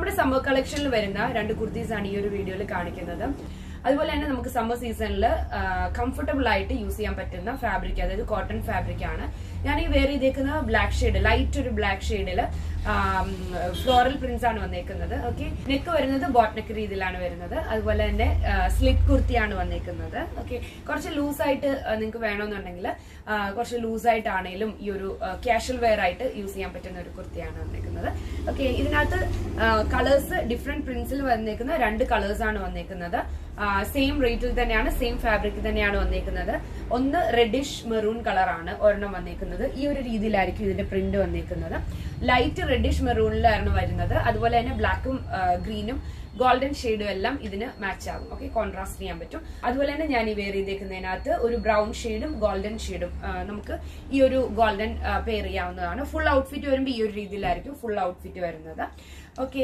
നമ്മുടെ സമ്മർ കളക്ഷനിൽ വരുന്ന 2 കുർത്തീസ് ആണ് ഈ ഒരു വീഡിയോയിൽ കാണിക്കുന്നത്. അതുപോലെ തന്നെ നമുക്ക് സമ്മർ സീസണിൽ കംഫർട്ടബിൾ ആയിട്ട് യൂസ് ചെയ്യാൻ പറ്റുന്ന ഫാബ്രിക്, അതായത് കോട്ടൺ ഫാബ്രിക് ആണ്. ഞാൻ ഈ വെയർ ചെയ്തേക്കുന്ന ബ്ലാക്ക് ഷെയ്ഡ്, ലൈറ്റ് ഒരു ബ്ലാക്ക് ഷെയ്ഡില് ഫ്ലോറൽ പ്രിന്റ്സ് ആണ് വന്നേക്കുന്നത്. ഓക്കെ, നെക്ക് വരുന്നത് ബോട്ട് നെക്ക് രീതിയിലാണ് വരുന്നത്. അതുപോലെ തന്നെ സ്ലിറ്റ് കുർത്തിയാണ് വന്നേക്കുന്നത്. ഓക്കെ, കുറച്ച് ലൂസായിട്ട് നിങ്ങൾക്ക് വേണമെന്നുണ്ടെങ്കിൽ കുറച്ച് ലൂസായിട്ടാണെങ്കിലും ഈ ഒരു കാഷ്വൽ വെയർ ആയിട്ട് യൂസ് ചെയ്യാൻ പറ്റുന്ന ഒരു കുർത്തിയാണ് വന്നേക്കുന്നത്. ഓക്കെ, ഇതിനകത്ത് കളേഴ്സ് ഡിഫറെന്റ് പ്രിന്റ്സിൽ വന്നേക്കുന്ന 2 കളേഴ്സ് ആണ് വന്നേക്കുന്നത്. സെയിം റേറ്റിൽ തന്നെയാണ്, സെയിം ഫാബ്രിക് തന്നെയാണ് വന്നേക്കുന്നത്. ഒന്ന് റെഡിഷ് മെറൂൺ കളറാണ് ഒരെണ്ണം വന്നേക്കുന്നത്. ഈ ഒരു രീതിയിലായിരിക്കും ഇതിന്റെ പ്രിന്റ് വന്നേക്കുന്നത്. ലൈറ്റ് റെഡിഷ് മെറൂണിലായിരുന്നു വരുന്നത്. അതുപോലെ തന്നെ ബ്ലാക്കും ഗ്രീനും ഗോൾഡൻ ഷെയ്ഡും എല്ലാം ഇതിന് മാച്ച് ആകും. ഓക്കെ, കോൺട്രാസ്റ്റ് ചെയ്യാൻ പറ്റും. അതുപോലെ തന്നെ ഞാൻ ഈ വെയർ ചെയ്തേക്കുന്നതിനകത്ത് ഒരു ബ്രൗൺ ഷെയ്ഡും ഗോൾഡൻ ഷെയ്ഡും നമുക്ക് ഈ ഒരു ഗോൾഡൻ പെയർ ചെയ്യാവുന്നതാണ്. ഫുൾ ഔട്ട്ഫിറ്റ് വരുമ്പോൾ ഈ ഒരു രീതിയിലായിരിക്കും ഫുൾ ഔട്ട്ഫിറ്റ് വരുന്നത്. ഓക്കെ,